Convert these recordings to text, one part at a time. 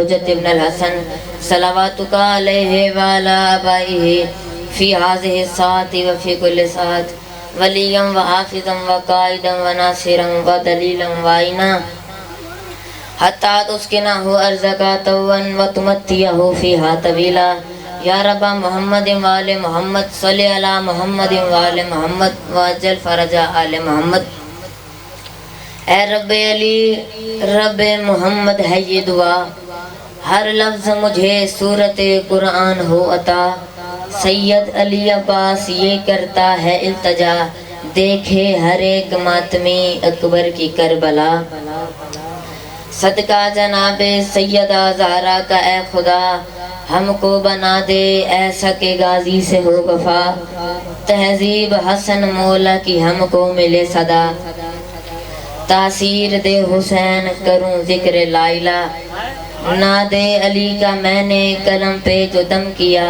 الحجت ابن الحسن صلواتک علیہ وعلی آبائہ فی ہذہ الساعۃ وفی کل ساعۃ ولیا وحافظا وقائدا وناصرا ودلیلا وعینا حتی تسکنہ ارضک طوعا وتمتعہ فیہا طویلا یا رب محمد وآل محمد صلی علی محمد وآل محمد وعجل فرج آل محمد۔ اے رب علی رب محمد ہے یہ دعا، ہر لفظ مجھے سورت قرآن ہو عطا، سید علی عباس یہ کرتا ہے التجا، دیکھے ہر ایک ماتمی اکبر کی کربلا۔ صدقہ جناب سیدہ زہرا کا اے خدا، ہم کو بنا دے ایسا کہ غازی سے ہو وفا، تہذیب حسن مولا کی ہم کو ملے صدا، تاثیر دے حسین کروں ذکر لائلہ، ناد علی کا میں نے قلم پہ جو دم کیا،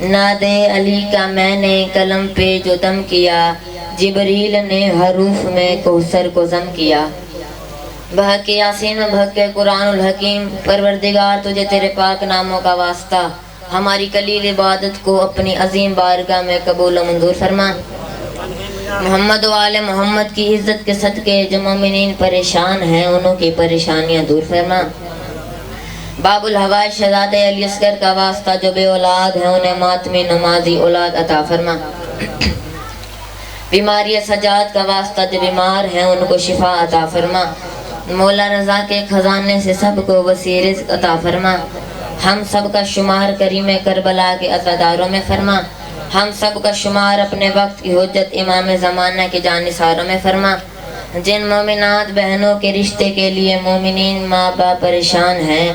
ناد علی کا میں نے قلم پہ جو دم کیا، جبریل نے حروف میں کوثر کو ضم کیا۔ بحق یاسین و بحق قرآن الحکیم، پروردگار تجھے تیرے پاک ناموں کا واسطہ ہماری قلیل عبادت کو اپنی عظیم بارگاہ میں قبول و منظور فرما۔ محمد و آل محمد کی عزت کے صدقے جو مومنین پریشان ہیں انہوں کی پریشانیاں دور فرما۔ باب الہوائے شہزادہ علی اصغر کا واسطہ جو بے اولاد ہیں انہیں ماتمی نمازی اولاد عطا فرما۔ بیماری سجاد کا واسطہ جو بیمار ہیں ان کو شفا عطا فرما۔ مولا رضا کے خزانے سے سب کو وسیع رزق عطا فرما۔ ہم سب کا شمار کریم کربلا کے عزاداروں میں فرما۔ ہم سب کا شمار اپنے وقت کی حجت امام زمانہ کے جانثاروں میں فرما۔ جن مومنات بہنوں کے رشتے کے لیے مومنین ماں باپ پریشان ہیں،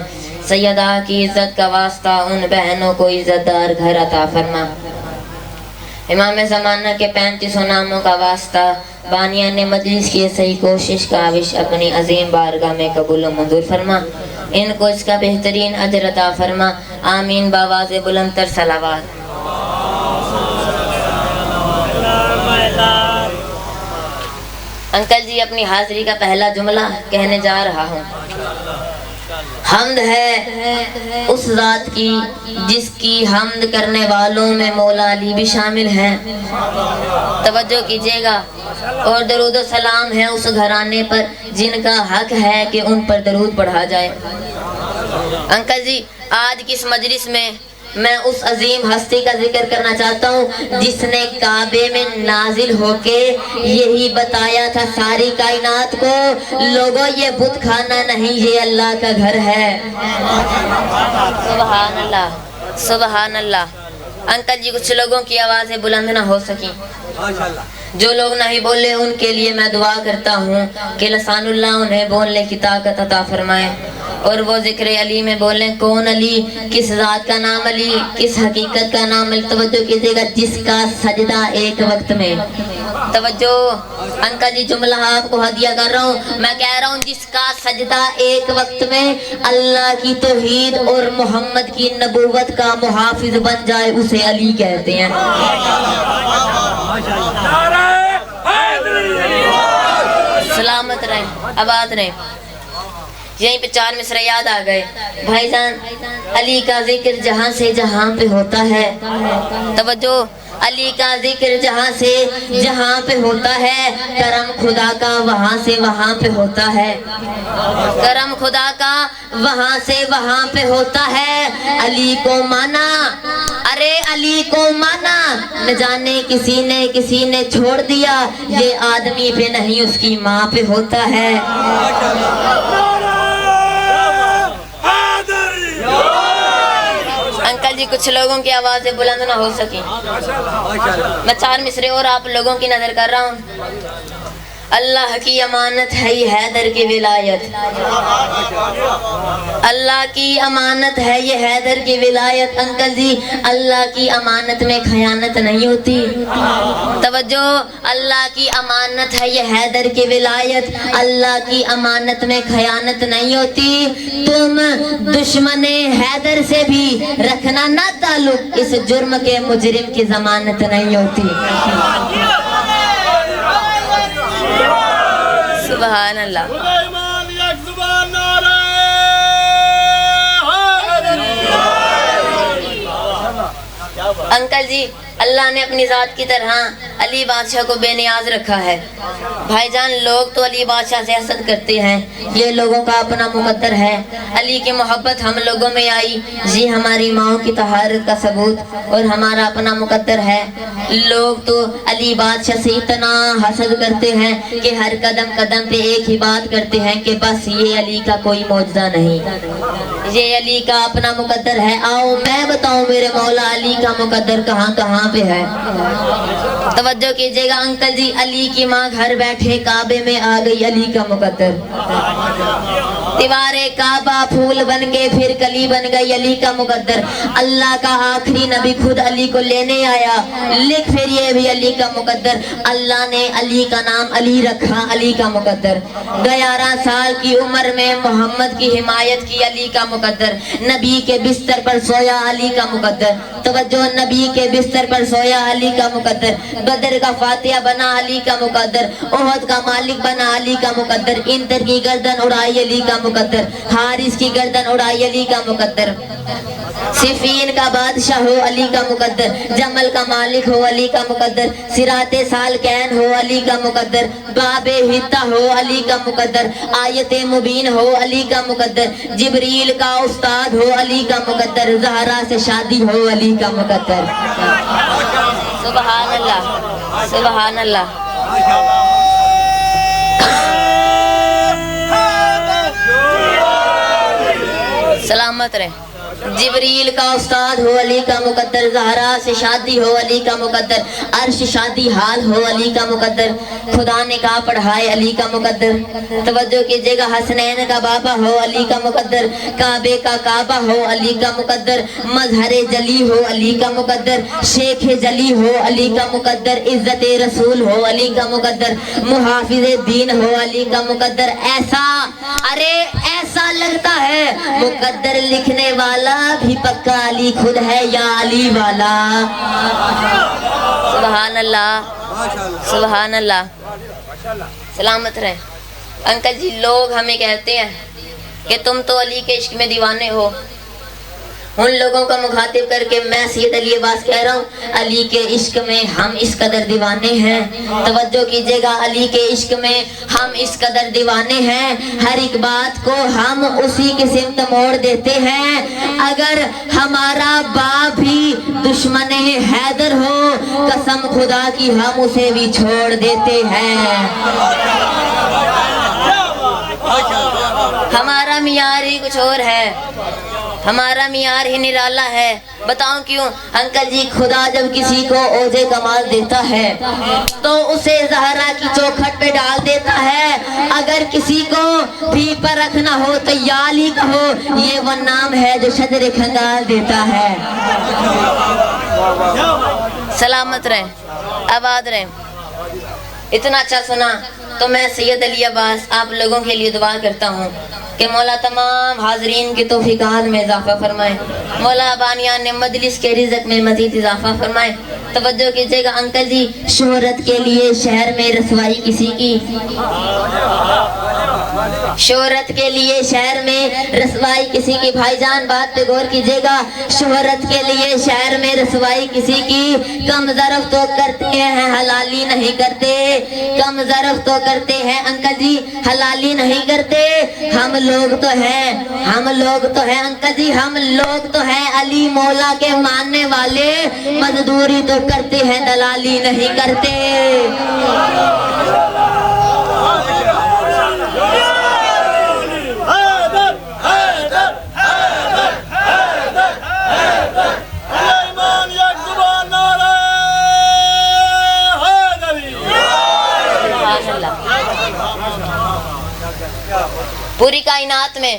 سیدہ کی عزت کا واسطہ ان بہنوں کو عزت دار گھر عطا فرما۔ امام زمانہ کے 35 ناموں کا واسطہ بانیان نے مجلس کی صحیح کوشش کاوش اپنی عظیم بارگاہ میں قبول و منظور فرما۔ ان کو اس کا بہترین اجر عطا فرما۔ آمین باواز بلند تر صلوات۔ انکل جی اپنی حاضری کا پہلا جملہ کہنے جا رہا ہوں۔ حمد ہے اس ذات کی جس کی حمد کرنے والوں میں مولا علی بھی شامل ہیں۔ توجہ کیجئے گا۔ اور درود و سلام ہے اس گھرانے پر جن کا حق ہے کہ ان پر درود پڑھا جائے۔ انکل جی آج کس مجلس میں میں اس عظیم ہستی کا ذکر کرنا چاہتا ہوں جس نے کعبے میں نازل ہو کے یہی بتایا تھا ساری کائنات کو، لوگوں یہ بت خانہ نہیں یہ اللہ کا گھر ہے۔ سبحان اللہ سبحان اللہ۔ انکل جی کچھ لوگوں کی آوازیں بلند نہ ہو سکیں، جو لوگ نہیں بولے ان کے لیے میں دعا کرتا ہوں کہ لسان اللہ انہیں بولنے کی طاقت عطا فرمائے اور وہ ذکر علی میں بولیں۔ کون علی؟ کس ذات کا نام علی؟ کس حقیقت کا نام علی؟ توجہ کیجئے گا، جس کا سجدہ ایک وقت میں۔ توجہ انکل جی جملہ آپ کو ہدیہ کر رہا ہوں، میں کہہ رہا ہوں جس کا سجدہ ایک وقت میں اللہ کی توحید اور محمد کی نبوت کا محافظ بن جائے اسے علی کہتے ہیں۔ سلامت رہیں، آباد رہیں۔ یہیں پہ 4 مصرع یاد آ گئے۔ بھائی جان علی کا ذکر جہاں سے جہاں پہ ہوتا ہے، توجہ، علی کا ذکر جہاں سے جہاں پہ ہوتا ہے، کرم خدا کا وہاں سے وہاں پہ ہوتا ہے، کرم خدا کا وہاں سے وہاں پہ ہوتا ہے۔ علی کو مانا، ارے علی کو مانا، نہ جانے کسی نے چھوڑ دیا، یہ آدمی پہ نہیں اس کی ماں پہ ہوتا ہے۔ انکل جی کچھ لوگوں کی آوازیں بلند نہ ہو سکیں، میں 4 مصرع اور آپ لوگوں کی نظر کر رہا ہوں۔ اللہ کی امانت ہے یہ حیدر کی ولایت، اللہ کی امانت ہے یہ حیدر کی ولایت۔ انکل جی اللہ کی امانت میں خیانت نہیں ہوتی، توجہ، اللہ کی امانت ہے یہ حیدر کی ولایت، اللہ کی امانت میں خیانت نہیں ہوتی۔ تم دشمن حیدر سے بھی رکھنا نہ تعلق، اس جرم کے مجرم کی ضمانت نہیں ہوتی۔ سبحان اللہ۔ انکل جی اللہ نے اپنی ذات کی طرح علی بادشاہ کو بے نیاز رکھا ہے. بھائی جان لوگ تو علی بادشاہ سے حسد کرتے ہیں، یہ لوگوں کا اپنا مقدر ہے. علی کی محبت ہم لوگوں میں آئی جی ہماری ماؤں کی طہارت کا ثبوت اور ہمارا اپنا مقدر ہے. لوگ تو علی بادشاہ سے اتنا حسد کرتے ہیں کہ ہر قدم قدم پہ ایک ہی بات کرتے ہیں کہ بس یہ علی کا کوئی معجزہ نہیں، یہ علی کا اپنا مقدر ہے. آؤ میں بتاؤں میرے مولا علی کا مقدر کہاں کہاں پہ ہے. توجہ کیجئے گا انکل جی، علی کی ماں گھر بیٹھے کعبے میں آ گئی، علی کا مقدر. دیوارے کعبہ پھول بن کے پھر کلی بن گئی، علی کا مقدر. اللہ کا آخری نبی خود علی کو لینے آیا، لکھ پھر یہ بھی علی کا مقدر. اللہ نے علی کا نام علی رکھا، علی کا مقدر. 11 سال کی عمر میں محمد کی حمایت کی، علی کا مقدر. نبی کے بستر پر سویا، علی کا مقدر. توجہ، نبی کے بستر پر سویا، علی کا مقدر. بدر کا فاتحہ بنا، علی کا مقدر. احد کا مالک بنا، علی کا مقدر. انتر کی گردن اڑائی، علی کا مقدر. حارث کی گردن اڑائی، علی کا مقدر. صفین کا بادشاہ ہو، علی کا مقدر. جمل کا مالک ہو، علی کا مقدر. صراط سالکین ہو، علی کا مقدر. باب حتہ ہو، علی کا مقدر. آیت مبین ہو، علی کا مقدر. جبریل کا استاد ہو، علی کا مقدر. زہرا سے شادی ہو، علی کا مقدر. سبحان اللہ، سبحان اللہ. سلامت رہے. جبریل کا استاد ہو، علی کا مقدر. زہرا سے شادی ہو، علی کا مقدر. عرش شادی حال ہو، علی کا مقدر. خدا نے کہا پڑھائے، علی کا مقدر. توجہ کیجئے گا، حسنین کا بابا ہو، علی کا مقدر. کعبے کا کعبہ ہو، علی کا مقدر. مظہر جلی ہو، علی کا مقدر. شیخ جلی ہو، علی کا مقدر. عزت رسول ہو، علی کا مقدر. محافظ دین ہو، علی کا مقدر. ایسا ارے ایسا لگتا ہے مقدر لکھنے والا بھی پکا علی خود ہے، یا علی والا. سبحان اللہ، سبحان اللہ. سلامت رہے. انکل جی لوگ ہمیں کہتے ہیں کہ تم تو علی کے عشق میں دیوانے ہو. ان لوگوں کا مخاطب کر کے میں سید علی عباس کہہ رہا ہوں، علی کے عشق میں ہم اس قدر دیوانے ہیں. توجہ کیجئے گا، علی کے عشق میں ہم اس قدر دیوانے ہیں، ہر ایک بات کو ہم اسی کی سمت موڑ دیتے ہیں. اگر ہمارا باپ بھی دشمن حیدر ہو، قسم خدا کی ہم اسے بھی چھوڑ دیتے ہیں. ہمارا معیار ہی کچھ اور ہے، ہمارا معیار ہی نرالا ہے. بتاؤں کیوں؟ انکل جی خدا جب کسی کو اوجے کمال دیتا ہے تو اسے زہرا کی چوکھٹ پہ ڈال دیتا ہے. اگر کسی کو بھی پرکھ نہ ہو تو یا علی کہو، یہ وہ نام ہے جو شجر کھنگال دیتا ہے. سلامت رہے، آباد رہے. اتنا اچھا سنا تو میں سید علی عباس آپ لوگوں کے لیے دعا کرتا ہوں کہ مولا تمام حاضرین کی توفیقات میں اضافہ فرمائے، مولا بانیان نے مجلس کے رزق میں مزید اضافہ فرمائے. توجہ کیجئے گا انکل جی، شہرت کے لیے شہر میں رسوائی کسی کی، شہرت کے لیے شہر میں رسوائی کسی کی. بھائی جان بات پہ غور کیجئے گا، شہرت کے لیے شہر میں رسوائی کسی کی. کم ظرف تو کرتے ہیں حلالی نہیں کرتے، کم ظرف تو کرتے ہیں انکل جی حلالی نہیں کرتے. ہم لوگ تو ہیں، ہم لوگ تو ہیں انکل جی، ہم لوگ تو ہیں علی مولا کے ماننے والے. مزدوری تو کرتے ہیں دلالی نہیں کرتے. پوری کائنات میں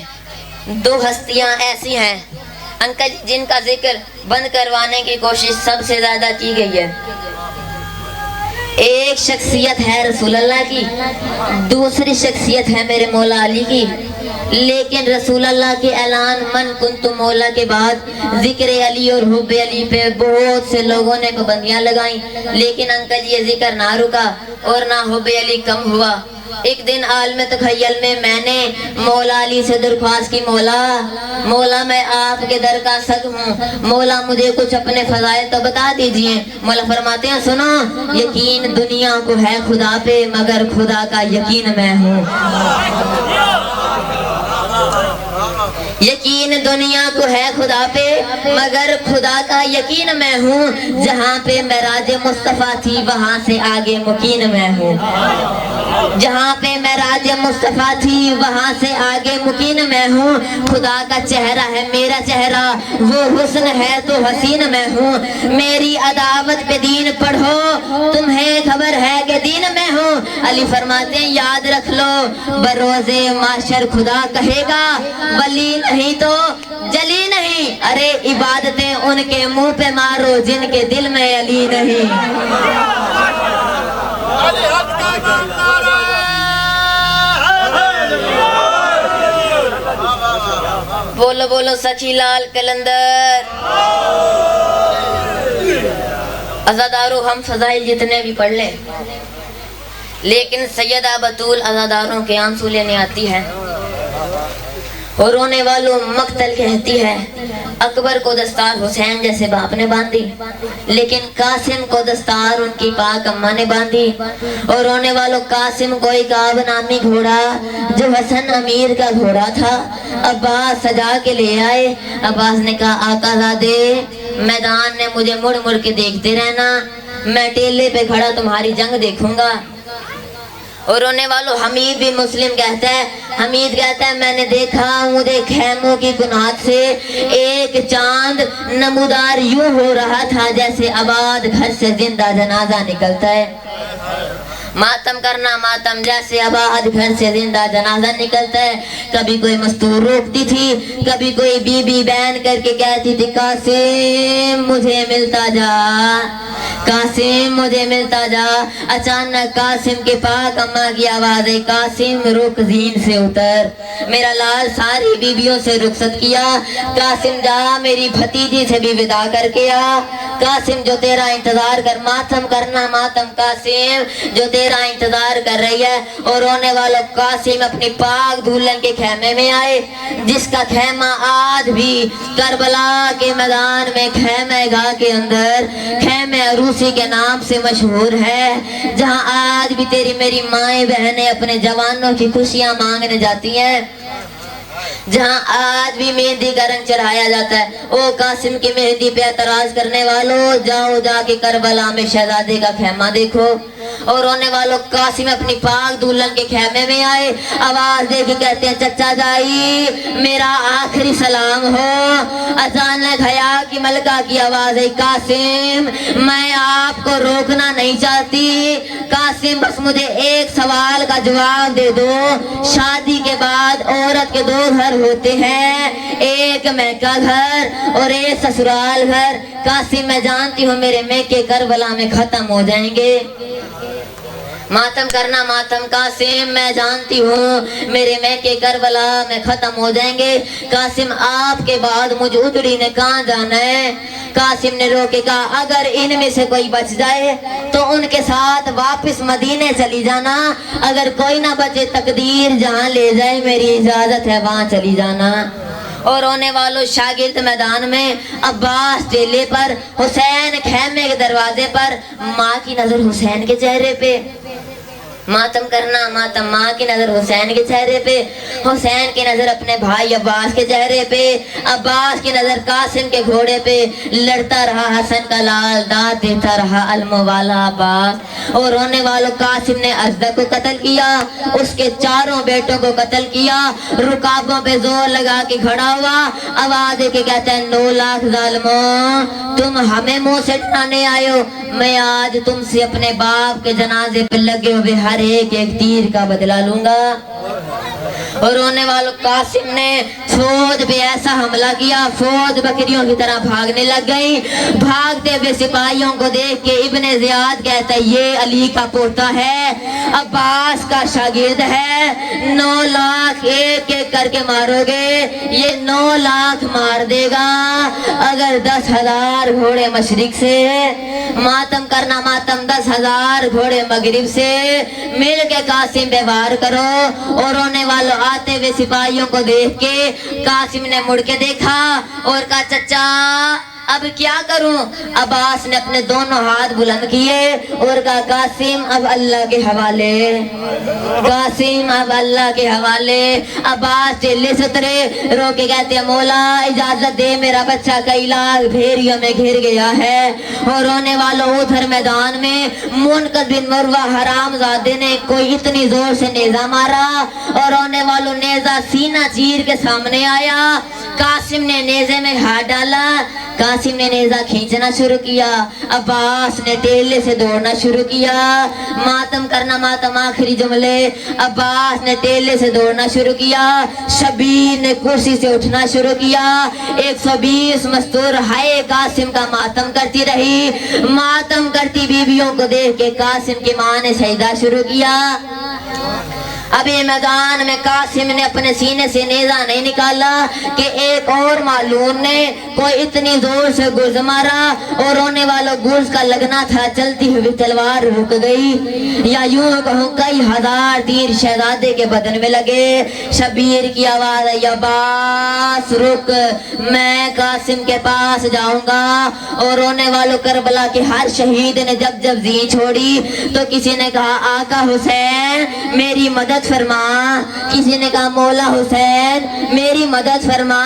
2 ہستیاں ایسی ہیں انکل جن کا ذکر بند کروانے کی کوشش سب سے زیادہ کی گئی ہے. ایک شخصیت ہے رسول اللہ کی، دوسری شخصیت ہے میرے مولا علی کی. لیکن رسول اللہ کے اعلان من کنت مولا کے بعد ذکر علی اور حب علی پہ بہت سے لوگوں نے پابندیاں لگائیں. لیکن انکل یہ ذکر نہ رکا اور نہ حب علی کم ہوا. ایک دن عالم تخیل میں نے مولا علی سے درخواست کی، مولا میں آپ کے در کا سگ ہوں، مولا مجھے کچھ اپنے فضائل تو بتا دیجئے۔ مولا فرماتے ہیں سنو، یقین دنیا کو ہے خدا پہ مگر خدا کا یقین میں ہوں۔ یقین دنیا کو ہے خدا پہ مگر خدا کا یقین میں ہوں، جہاں پہ معراج مصطفیٰ تھی وہاں سے آگے مقیم میں ہوں۔ جہاں پہ معراج مصطفیٰ تھی وہاں سے آگے مقیم میں ہوں۔ خدا کا چہرہ ہے میرا چہرہ، وہ حسن ہے تو حسین میں ہوں۔ میری عداوت پہ دین پڑھو، تمہیں خبر ہے کہ دین میں ہوں۔ علی فرماتے ہیں یاد رکھ لو، بروز معاشر خدا کہے گا ولی نہیں تو جلی نہیں۔ ارے عبادتیں ان کے منہ پہ مارو جن کے دل میں علی نہیں۔ بولو بولو سچی لال کلندر۔ عزادارو ہم فضائل جتنے بھی پڑھ لیں، لیکن سیدہ بطول عزاداروں کے آنسو لینے آتی ہے اور رونے والوں مقتل کہتی ہے اکبر کو دستار حسین جیسے باپ نے باندھی، لیکن قاسم کو دستار ان کی پاک اماں نے باندھی۔ اور رونے والوں قاسم کو ایک آب نامی گھوڑا جو حسن امیر کا گھوڑا تھا عباس سجا کے لے آئے۔ عباس نے کہا آقا زادے میدان نے مجھے مڑ مڑ کے دیکھتے رہنا، میں ٹیلے پہ کھڑا تمہاری جنگ دیکھوں گا۔ اور رونے والوں حمید بھی مسلم کہتا ہے، حمید کہتا ہے میں نے دیکھا مجھے خیموں کی کنات سے ایک چاند نمودار یوں ہو رہا تھا جیسے آباد گھر سے زندہ جنازہ نکلتا ہے۔ ماتم کرنا ماتم جیسے آباد گھر سے زندہ جنازہ نکلتا ہے۔ کبھی کوئی مستور روکتی تھی، کبھی کوئی بی بی بین کر کے کہتی تھی قاسم مجھے ملتا جا، قاسم مجھے ملتا جا۔ اچانک قاسم کے پاک اماں کی آواز ہے قاسم رک زین سے اتر۔ میرا لال ساری بیویوں سے رخصت کیا، قاسم جا میری بھتیجی سے بھی وداع کر کے آ، قاسم جو تیرا انتظار کر، ماتم کرنا ماتم قاسم جو تیرا انتظار کر رہی ہے۔ اور رونے والا قاسم اپنی پاک دلہن کے خیمے میں آئے، جس کا خیمہ آج بھی کربلا کے میدان میں خیمہ گاہ کے اندر خیمہ عروسی کے نام سے مشہور ہے، جہاں آج بھی تیری میری مائیں بہنیں اپنے جوانوں کی خوشیاں مانگنے جاتی ہیں، جہاں آج بھی مہندی کا رنگ چڑھایا جاتا ہے۔ او قاسم کی مہندی پہ اعتراض کرنے والوں جاؤ جا کے کربلا میں شہزادے کا خیمہ دیکھو۔ اور رونے والوں قاسم اپنی پاک دلہن کے خیمے میں آئے، آواز دے کے کہتے ہیں چچا جائی میرا آخری سلام ہو۔ اچانک حیا کی ملکہ کی آواز ہے قاسم میں آپ کو روکنا نہیں چاہتی، قاسم بس مجھے ایک سوال کا جواب دے دو، شادی کے بعد عورت کے دو گھر ہوتے ہیں، ایک میکہ گھر اور ایک سسرال گھر۔ قاسم میں جانتی ہوں میرے میکے کربلا میں ختم ہو جائیں گے۔ ماتم کرنا ماتم قاسم میں جانتی ہوں میرے میکے کربلا میں ختم ہو جائیں گے، قاسم آپ کے بعد مجھ ادڑی نے کہاں جانا ہے؟ قاسم نے رو کے کہا اگر ان میں سے کوئی بچ جائے تو ان کے ساتھ واپس مدینے چلی جانا، اگر کوئی نہ بچے تقدیر جہاں لے جائے میری اجازت ہے وہاں چلی جانا۔ اور رونے والوں شاگرد میدان میں، عباس ٹیلے پر، حسین خیمے کے دروازے پر، ماں کی نظر حسین کے چہرے پہ۔ ماتم کرنا ماتم ماں کی نظر حسین کے چہرے پہ، حسین کی نظر اپنے بھائی عباس کے چہرے پہ، عباس کی نظر قاسم کے گھوڑے پہ۔ لڑتا رہا حسن کا لال، داد دیتا رہا علم والا عباس۔ اور رونے والوں قاسم نے ازدق کو قتل کیا، اس کے چاروں بیٹوں کو قتل کیا، رکابوں پہ زور لگا کے کھڑا ہوا، آواز دے کے کہتا ہے 9 لاکھ ظالموں تم ہمیں منہ سے ڈرانے آئے ہو، میں آج تم سے اپنے باپ کے جنازے پہ لگے ہوئے ہر ایک تیر کا بدلہ لوں گا۔ اور رونے والوں قاسم نے فوج پہ ایسا حملہ کیا، فوج بکریوں کی طرح بھاگنے لگ گئی۔ بھاگتے ہوئے سپاہیوں کو دیکھ کے ابن زیاد کہتا ہے یہ علی کا پوتا ہے، عباس کا شاگرد ہے، 9 لاکھ ایک ایک کر کے مارو گے، یہ 9 لاکھ مار دے گا۔ اگر 10,000 گھوڑے مشرق سے ماتم کرنا، ماتم 10,000 گھوڑے مغرب سے مل کے قاسم پہ وار کرو۔ اور رونے والوں آتے ہوئے سپاہیوں کو دیکھ کے قاسم نے مڑ کے دیکھا اور کہا چچا اب کیا کروں؟ عباس نے اپنے دونوں ہاتھ بلند کیے اور کہا قاسم اب اللہ کے حوالے، قاسم اب اللہ کے حوالے۔ عباس چلے سے اترے، رو کے کہتے ہیں مولا اجازت دے، میرا بچہ کئی لاکھ بھیڑیوں میں گھر گیا ہے۔ اور رونے والوں ادھر میدان میں منقذ بن مروہ حرام زادے نے کوئی اتنی زور سے نیزہ مارا اور رونے والوں نیزہ سینہ چیر کے سامنے آیا۔ قاسم نے نیزے میں ہاتھ ڈالا، قاسم نے نیزہ کھینچنا شروع کیا، عباس نے ٹیلے سے دوڑنا شروع کیا۔ ماتم کرنا ماتم آخری جملے، عباس نے ٹیلے سے دوڑنا شروع کیا، شبیر نے کرسی سے اٹھنا شروع کیا۔ 120 مستور ہائے قاسم کا ماتم کرتی رہی۔ ماتم کرتی بیویوں کو دیکھ کے قاسم کی ماں نے سجدہ شروع کیا۔ ابھی میدان میں قاسم نے اپنے سینے سے نیزہ نہیں نکالا کہ ایک اور معلوم نے کوئی اتنی زور سے گرز مارا اور رونے والوں گرز کا لگنا تھا، چلتی ہوئی تلوار رک گئی، یا یوں کہوں کئی ہزار تیر شہزادے کے بدن میں لگے۔ شبیر کی آواز ہے عباس رک، میں قاسم کے پاس جاؤں گا۔ اور رونے والوں کربلا کے ہر شہید نے جب جب زین چھوڑی تو کسی نے کہا آقا حسین میری مدد فرما، کسی نے کہا مولا حسین میری مدد فرما۔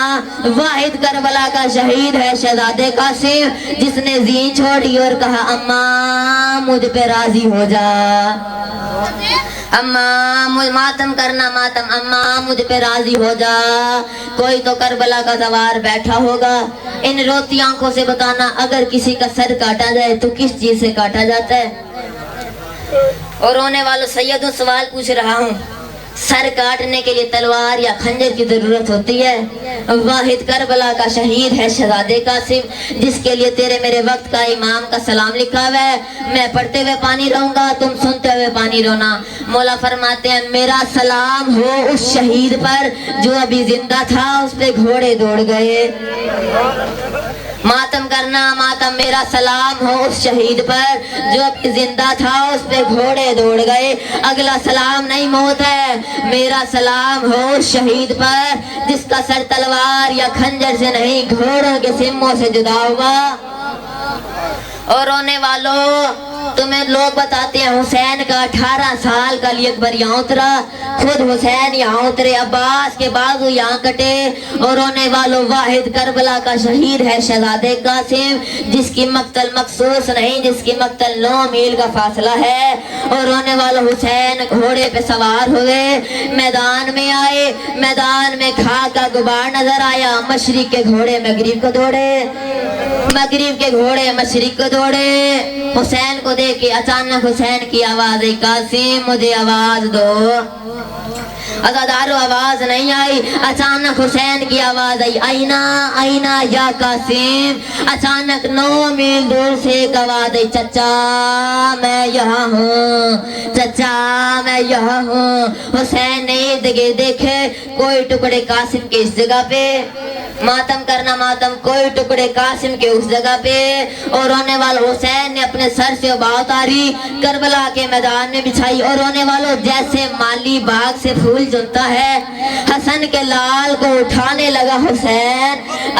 واحد کربلا کا شہید ہے شہزادے قاسم جس نے زین چھوڑی اور کہا اماں مجھ پہ راضی ہو جا، اماں ماتم کرنا ماتم، اماں مجھ پہ راضی ہو جا۔ کوئی تو کربلا کا سوار بیٹھا ہوگا، ان روتی آنکھوں سے بتانا اگر کسی کا سر کاٹا جائے تو کس چیز سے کاٹا جاتا ہے؟ اور رونے والوں سیدوں سوال پوچھ رہا ہوں، سر کاٹنے کے لیے تلوار یا خنجر کی ضرورت ہوتی ہے؟ واحد کربلا کا شہید ہے شہزادے قاسم جس کے لیے تیرے میرے وقت کا امام کا سلام لکھا ہوا ہے، میں پڑھتے ہوئے پانی رہوں گا، تم سنتے ہوئے پانی رونا۔ مولا فرماتے ہیں میرا سلام ہو اس شہید پر جو ابھی زندہ تھا، اس پہ گھوڑے دوڑ گئے۔ ماتم کرنا ماتم، میرا سلام ہو اس شہید پر جو ابھی زندہ تھا، اس پہ گھوڑے دوڑ گئے۔ اگلا سلام نہیں موت ہے، میرا سلام ہو اس شہید پر جس کا سر تلوار یا خنجر سے نہیں گھوڑوں کے سموں سے جدا ہوا۔ اور رونے والوں تمہیں لوگ بتاتے ہیں حسین کا 18 سال کا علی اکبر یہاں اترا، خود حسین یہاں اترے، عباس کے بازو یہاں کٹے۔ اور رونے والوں واحد کربلا کا شہید ہے شہزادے قاسم جس کی مقتل مخصوص نہیں، جس کی مقتل 9 میل کا فاصلہ ہے۔ اور رونے والوں حسین گھوڑے پہ سوار ہوئے، میدان میں آئے، میدان میں خاک کا غبار نظر آیا، مشرق کے گھوڑے مغرب کو دوڑے، مغرب کے گھوڑے مشرق کو دوڑے۔ حسین کو دیکھ کے اچانک حسین کی آواز آئی قاسم مجھے آواز دو، ازادارو آواز نہیں آئی۔ اچانک حسین کی آواز آئی آئینہ آئینہ یا قاسم۔ اچانک 9 میل دور سے ایک آواز آئی چچا میں یہاں ہوں، چچا میں یہاں ہوں۔ حسین نے دیکھے کوئی ٹکڑے قاسم کے اس جگہ پہ، ماتم کرنا ماتم، کوئی ٹکڑے قاسم کے اس جگہ پہ۔ اور رونے والوں حسین نے اپنے سر سے ابا اتاری، کربلا کے میدان میں بچھائی۔ اور رونے والوں جیسے مالی باغ سے پھول چنتا ہے، حسن کے لال کو اٹھانے لگا حسین۔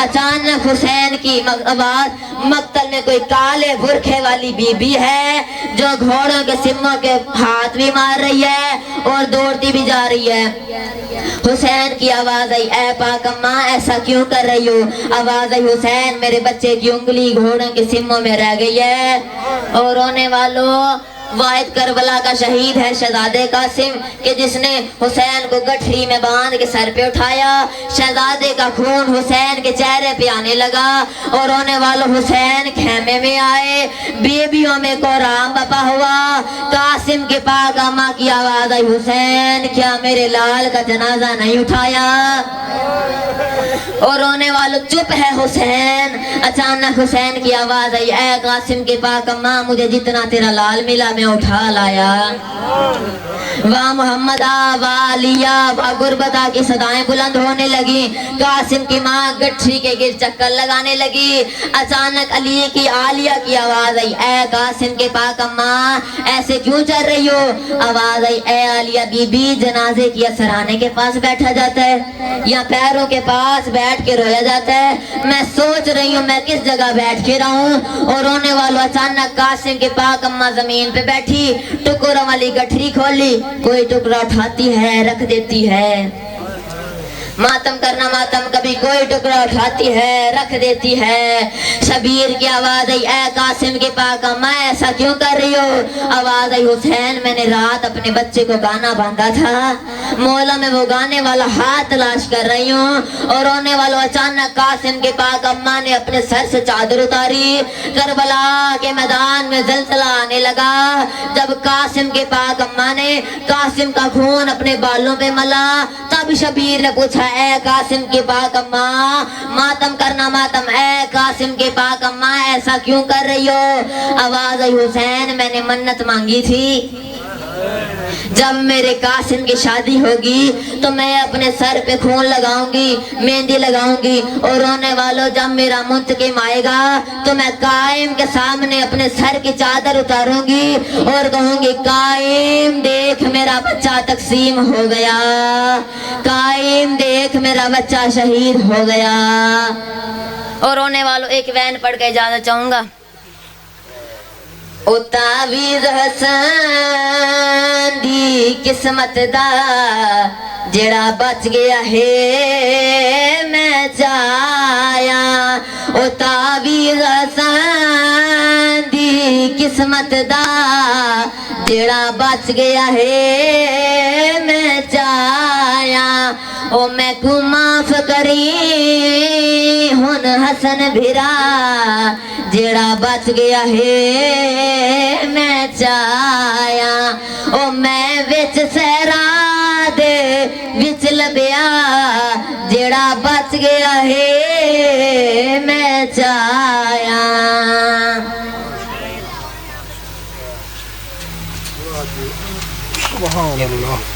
اچانک حسین کی آواز، مقتل میں کوئی کالے برکھے والی بی بی ہے جو گھوڑوں کے سموں کے ہاتھ بھی مار رہی ہے اور دوڑتی بھی جا رہی ہے۔ حسین کی آواز آئی اے پاک اماں ایسا کیوں کر رہی ہو؟ آواز آئی حسین میرے بچے کی انگلی گھوڑوں کے سموں میں رہ گئی ہے۔ اور رونے والوں واحد کربلا کا شہید ہے شہزادے قاسم کہ جس نے حسین کو گٹھری میں باندھ کے سر پہ اٹھایا. شہزادے کا خون حسین کے چہرے پہ آنے لگا اور رونے والوں حسین خیمے میں آئے. بیبیوں میں کوہرام بپا ہوا. قاسم کے پاک اماں کی آواز آئی حسین کیا میرے لال کا جنازہ نہیں اٹھایا؟ اور رونے والوں چپ ہے حسین. اچانک حسین کی آواز آئی اے قاسم کے پاک اماں مجھے جتنا تیرا لال ملا میں اٹھا لایا. واہ محمد واہ علیہ واہ غربتہ کی صدائیں بلند ہونے لگی. قاسم کی ماں گٹھری کے گر چکر لگانے لگی. اچانک علی کی عالیہ کی آواز آئی اے قاسم کے پاک اماں ایسے کیوں چل رہی ہو؟ آواز آئی اے عالیہ بی بی جنازے کی سرانے کے پاس بیٹھا جاتا ہے یا پیروں کے پاس بیٹھ کے رویا جاتا ہے؟ میں سوچ رہی ہوں میں کس جگہ بیٹھ کے رہوں. اور رونے والوں اچانک قاسم کے پاک اماں زمین پہ بیٹھی ٹکڑوں والی گٹھری کھولی. کوئی ٹکڑا اٹھاتی ہے رکھ دیتی ہے. ماتم کرنا ماتم کبھی کوئی ٹکڑا اٹھاتی ہے رکھ دیتی ہے. شبیر کی آواز آئی اے قاسم کے پاک اماں ایسا کیوں کر رہی ہو؟ آواز آئی حسین میں نے رات اپنے بچے کو گانا باندھا تھا مولا میں وہ گانے والا ہاتھ تلاش کر رہی ہوں. اور رونے والوں اچانک قاسم کے پاک اماں نے اپنے سر سے چادر اتاری. کربلا کے میدان میں زلزلہ آنے لگا جب قاسم کے پاک اماں نے قاسم کا خون اپنے بالوں پہ ملا. تب شبیر نے پوچھا اے قاسم کے پاک اماں ماتم کرنا ماتم اے قاسم کے پاک اماں ایسا کیوں کر رہی ہو؟ آواز آئی حسین میں نے منت مانگی تھی جب میرے قاسم کی شادی ہوگی تو میں اپنے سر پہ خون لگاؤں گی مہندی لگاؤں گی. اور رونے والوں جب میرا منتقم آئے گا تو میں قائم کے سامنے اپنے سر کی چادر اتاروں گی اور کہوں گی قائم دیکھ میرا بچہ تقسیم ہو گیا. قائم دیکھ میرا بچہ شہید ہو گیا. اور رونے والوں ایک وین پڑھ کے اجازت چاہوں گا. او تعویذ حسن دی قسمت دا جڑا بچ گیا ہے میں چایا. او تعویذ حسن دی قسمت دا جڑا بچ گیا ہے میں چایا. او میں کو معاف کری ہن حسن بھرا جڑا بچ گیا ہے میں چایا. او میں وچ صحرا دے وچ لبیا جڑا بچ گیا ہے میں چایا. سبحان اللہ.